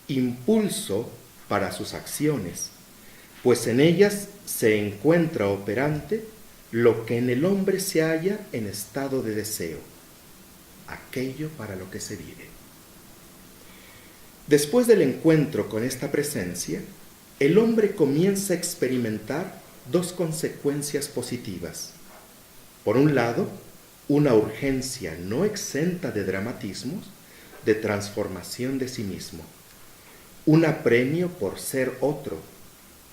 impulso para sus acciones, pues en ellas se encuentra operante lo que en el hombre se halla en estado de deseo, aquello para lo que se vive. Después del encuentro con esta presencia, el hombre comienza a experimentar dos consecuencias positivas. Por un lado, una urgencia no exenta de dramatismos, de transformación de sí mismo, un apremio por ser otro,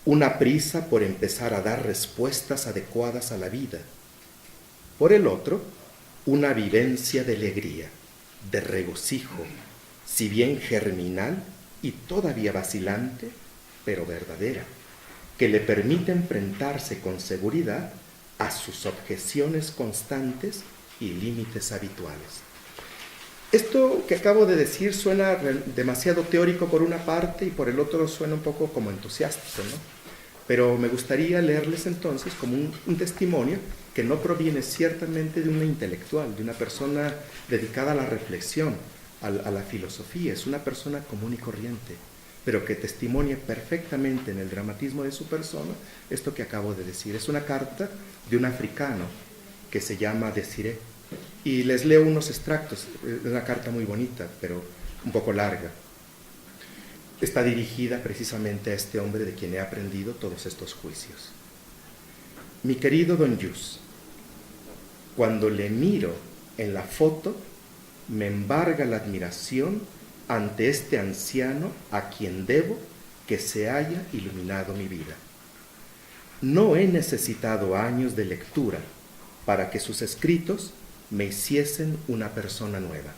una prisa por empezar a dar respuestas adecuadas a la vida. Por el otro, una vivencia de alegría, de regocijo, si bien germinal y todavía vacilante, pero verdadera, que le permite enfrentarse con seguridad a sus objeciones constantes y límites habituales. Esto que acabo de decir suena demasiado teórico por una parte y por el otro suena un poco como entusiástico, ¿no? Pero me gustaría leerles entonces como un testimonio que no proviene ciertamente de una intelectual, de una persona dedicada a la reflexión, a la filosofía. Es una persona común y corriente, pero que testimonia perfectamente en el dramatismo de su persona esto que acabo de decir. Es una carta de un africano que se llama Desiré. Y les leo unos extractos. Es una carta muy bonita, pero un poco larga. Está dirigida precisamente a este hombre de quien he aprendido todos estos juicios. Mi querido Don Yus, cuando le miro en la foto, me embarga la admiración ante este anciano a quien debo que se haya iluminado mi vida. No he necesitado años de lectura para que sus escritos me hiciesen una persona nueva.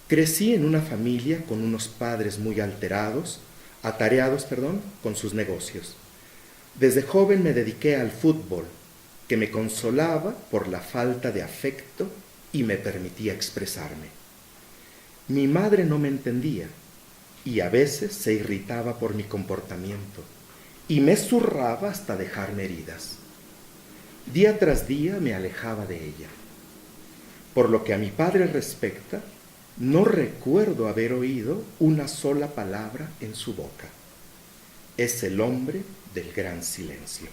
Crecí en una familia con unos padres muy atareados con sus negocios. Desde joven me dediqué al fútbol, que me consolaba por la falta de afecto y me permitía expresarme. Mi madre no me entendía y a veces se irritaba por mi comportamiento y me zurraba hasta dejarme heridas. Día tras día me alejaba de ella. Por lo que a mi padre respecta, no recuerdo haber oído una sola palabra en su boca. Es el hombre del gran silencio.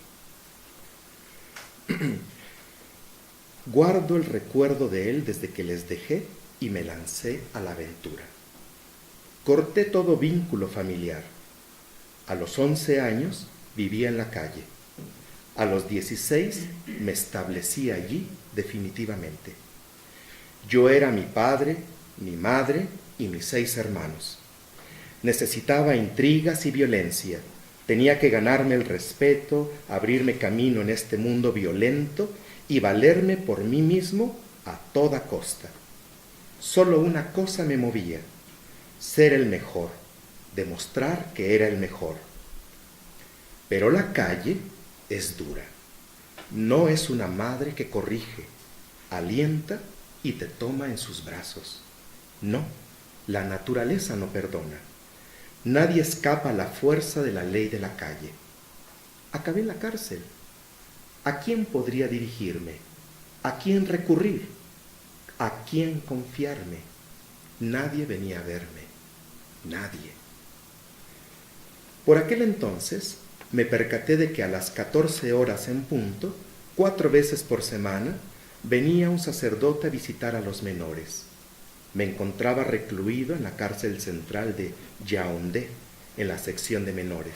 Guardo el recuerdo de él desde que les dejé y me lancé a la aventura. Corté todo vínculo familiar. A los 11 años vivía en la calle. A los 16 me establecí allí definitivamente. Yo era mi padre, mi madre y mis 6 hermanos. Necesitaba intrigas y violencia. Tenía que ganarme el respeto, abrirme camino en este mundo violento y valerme por mí mismo a toda costa. Solo una cosa me movía: ser el mejor, demostrar que era el mejor. Pero la calle es dura. No es una madre que corrige, alienta y te toma en sus brazos. No, la naturaleza no perdona. Nadie escapa a la fuerza de la ley de la calle. Acabé en la cárcel. ¿A quién podría dirigirme? ¿A quién recurrir? ¿A quién confiarme? Nadie venía a verme. Nadie. Por aquel entonces me percaté de que a las 14 horas en punto, 4 veces por semana, venía un sacerdote a visitar a los menores. Me encontraba recluido en la cárcel central de Yaoundé, en la sección de menores.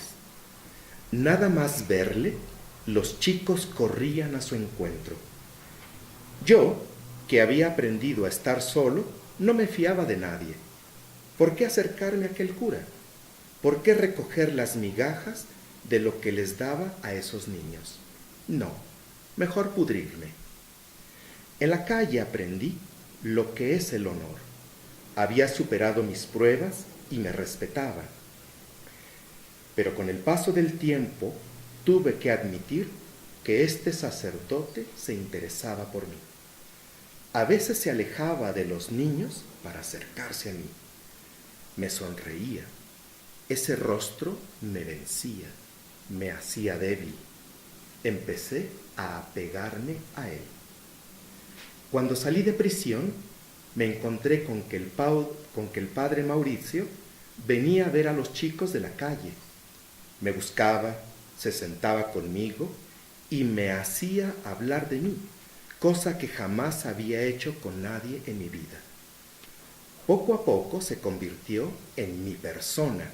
Nada más verle, los chicos corrían a su encuentro. Yo, que había aprendido a estar solo, no me fiaba de nadie. ¿Por qué acercarme a aquel cura? ¿Por qué recoger las migajas de lo que les daba a esos niños? No, mejor pudrirme. En la calle aprendí lo que es el honor. Había superado mis pruebas y me respetaban. Pero con el paso del tiempo tuve que admitir que este sacerdote se interesaba por mí. A veces se alejaba de los niños para acercarse a mí. Me sonreía. Ese rostro me vencía, me hacía débil. Empecé a apegarme a él. Cuando salí de prisión, me encontré con que el padre Mauricio venía a ver a los chicos de la calle. Me buscaba, se sentaba conmigo y me hacía hablar de mí, cosa que jamás había hecho con nadie en mi vida. Poco a poco se convirtió en mi persona,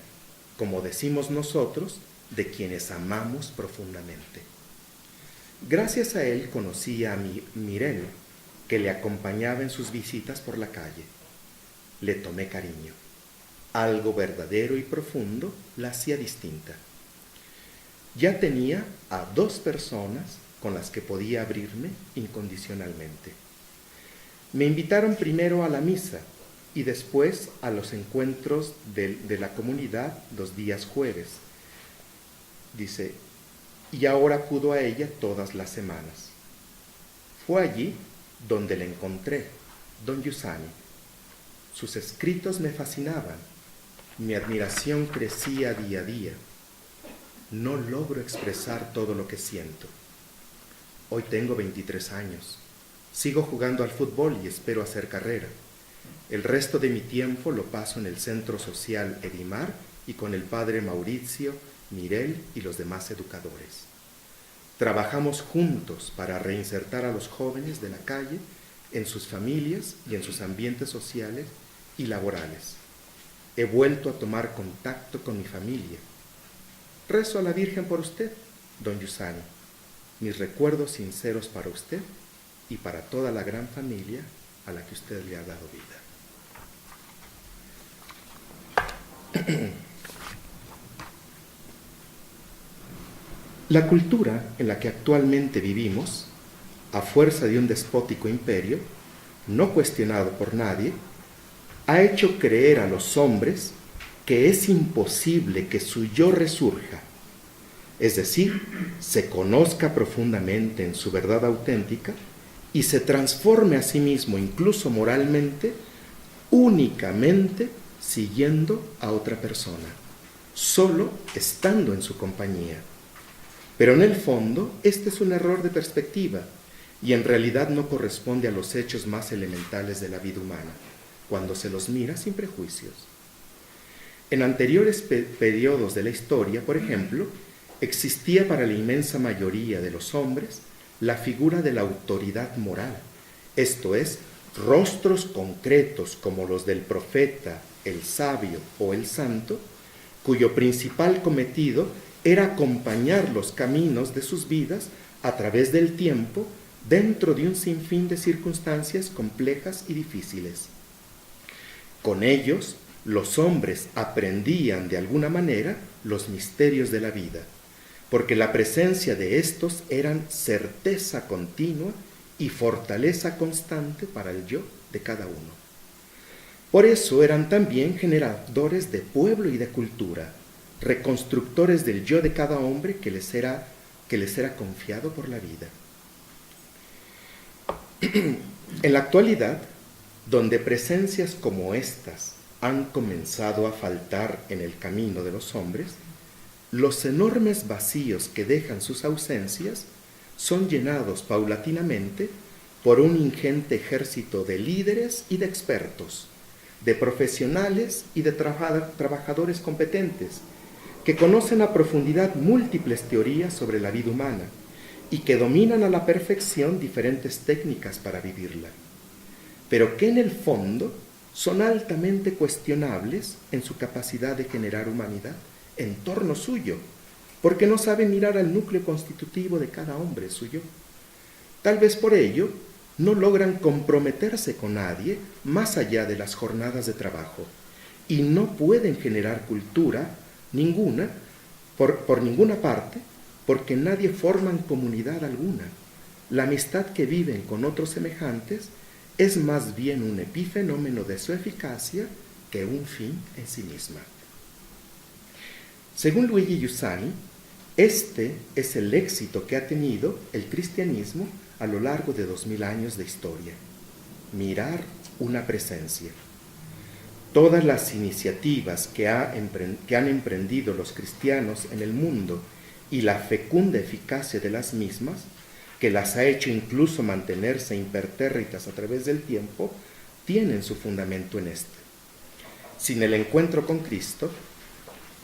como decimos nosotros, de quienes amamos profundamente. Gracias a él conocí a Mirel, que le acompañaba en sus visitas por la calle. Le tomé cariño. Algo verdadero y profundo la hacía distinta. Ya tenía a 2 personas con las que podía abrirme incondicionalmente. Me invitaron primero a la misa y después a los encuentros de la comunidad los días jueves. Dice, y ahora acudo a ella todas las semanas. Fue allí donde la encontré, don Giussani. Sus escritos me fascinaban. Mi admiración crecía día a día. No logro expresar todo lo que siento. Hoy tengo 23 años. Sigo jugando al fútbol y espero hacer carrera. El resto de mi tiempo lo paso en el Centro Social Edimar y con el padre Mauricio, Mirel y los demás educadores. Trabajamos juntos para reinsertar a los jóvenes de la calle en sus familias y en sus ambientes sociales y laborales. He vuelto a tomar contacto con mi familia. Rezo a la Virgen por usted, don Giussani. Mis recuerdos sinceros para usted y para toda la gran familia a la que usted le ha dado vida. La cultura en la que actualmente vivimos, a fuerza de un despótico imperio, no cuestionado por nadie, ha hecho creer a los hombres que es imposible que su yo resurja, es decir, se conozca profundamente en su verdad auténtica y se transforme a sí mismo, incluso moralmente, únicamente siguiendo a otra persona, solo estando en su compañía. Pero en el fondo, este es un error de perspectiva y en realidad no corresponde a los hechos más elementales de la vida humana, cuando se los mira sin prejuicios. En anteriores periodos de la historia, por ejemplo, existía para la inmensa mayoría de los hombres la figura de la autoridad moral, esto es, rostros concretos como los del profeta, el sabio o el santo, cuyo principal cometido era acompañar los caminos de sus vidas a través del tiempo dentro de un sinfín de circunstancias complejas y difíciles. Con ellos, los hombres aprendían de alguna manera los misterios de la vida, porque la presencia de estos eran certeza continua y fortaleza constante para el yo de cada uno. Por eso eran también generadores de pueblo y de cultura, reconstructores del yo de cada hombre que les era confiado por la vida. En la actualidad, donde presencias como estas han comenzado a faltar en el camino de los hombres, los enormes vacíos que dejan sus ausencias son llenados paulatinamente por un ingente ejército de líderes y de expertos, de profesionales y de trabajadores competentes, que conocen a profundidad múltiples teorías sobre la vida humana y que dominan a la perfección diferentes técnicas para vivirla, pero que en el fondo son altamente cuestionables en su capacidad de generar humanidad en torno suyo, porque no saben mirar al núcleo constitutivo de cada hombre suyo. Tal vez por ello no logran comprometerse con nadie más allá de las jornadas de trabajo y no pueden generar cultura ninguna, por ninguna parte, porque nadie forman comunidad alguna. La amistad que viven con otros semejantes es más bien un epifenómeno de su eficacia que un fin en sí misma. Según Luigi Giussani, este es el éxito que ha tenido el cristianismo a lo largo de 2000 años de historia. Mirar una presencia. Todas las iniciativas que han emprendido los cristianos en el mundo y la fecunda eficacia de las mismas, que las ha hecho incluso mantenerse impertérritas a través del tiempo, tienen su fundamento en este. Sin el encuentro con Cristo,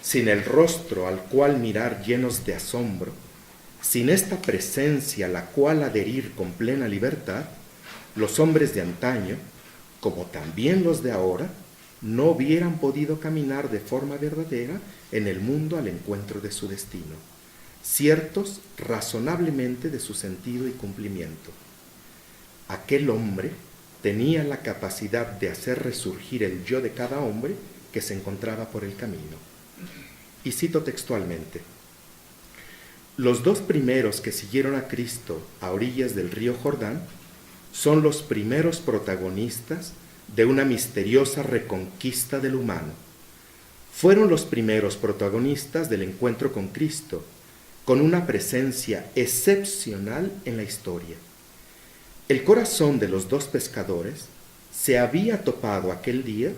sin el rostro al cual mirar llenos de asombro, Sin esta presencia a la cual adherir con plena libertad, los hombres de antaño, como también los de ahora, no hubieran podido caminar de forma verdadera en el mundo al encuentro de su destino, ciertos razonablemente de su sentido y cumplimiento. Aquel hombre tenía la capacidad de hacer resurgir el yo de cada hombre que se encontraba por el camino. Y cito textualmente: los dos primeros que siguieron a Cristo a orillas del río Jordán son los primeros protagonistas de una misteriosa reconquista del humano. Fueron los primeros protagonistas del encuentro con Cristo, con una presencia excepcional en la historia. El corazón de los dos pescadores se había topado aquel día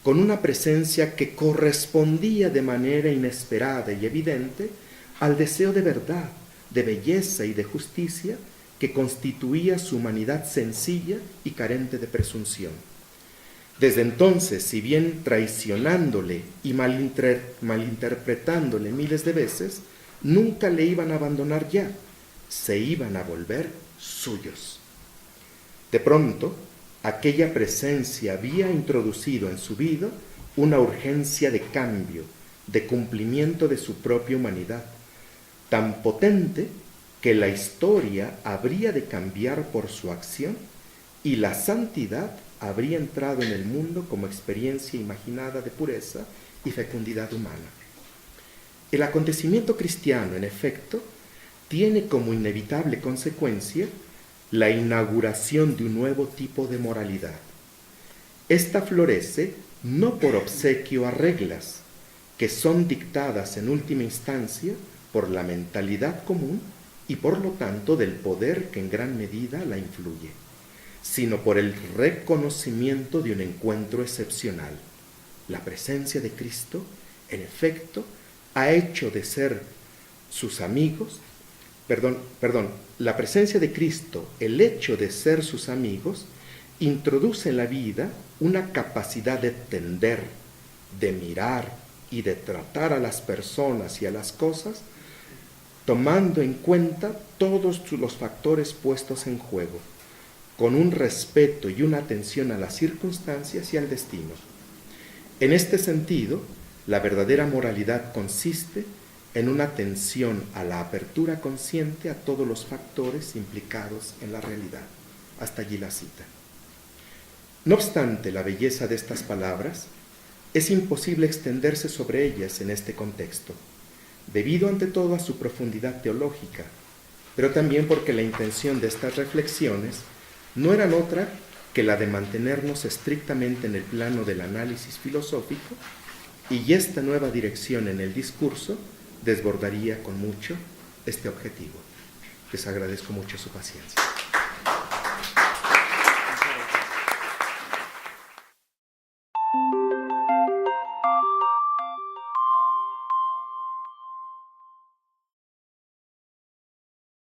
con una presencia que correspondía de manera inesperada y evidente al deseo de verdad, de belleza y de justicia que constituía su humanidad sencilla y carente de presunción. Desde entonces, si bien traicionándole y malinterpretándole miles de veces, nunca le iban a abandonar ya, se iban a volver suyos. De pronto, aquella presencia había introducido en su vida una urgencia de cambio, de cumplimiento de su propia humanidad, tan potente que la historia habría de cambiar por su acción y la santidad habría entrado en el mundo como experiencia imaginada de pureza y fecundidad humana. El acontecimiento cristiano, en efecto, tiene como inevitable consecuencia la inauguración de un nuevo tipo de moralidad. Esta florece no por obsequio a reglas, que son dictadas en última instancia por la mentalidad común y por lo tanto del poder que en gran medida la influye, sino por el reconocimiento de un encuentro excepcional. La presencia de Cristo, en efecto, ha hecho de ser sus amigos, la presencia de Cristo, el hecho de ser sus amigos, introduce en la vida una capacidad de entender, de mirar y de tratar a las personas y a las cosas, tomando en cuenta todos los factores puestos en juego, con un respeto y una atención a las circunstancias y al destino. En este sentido, la verdadera moralidad consiste en una atención a la apertura consciente a todos los factores implicados en la realidad. Hasta allí la cita. No obstante la belleza de estas palabras, es imposible extenderse sobre ellas en este contexto, debido ante todo a su profundidad teológica, pero también porque la intención de estas reflexiones no eran otra que la de mantenernos estrictamente en el plano del análisis filosófico, y esta nueva dirección en el discurso desbordaría con mucho este objetivo. Les agradezco mucho su paciencia.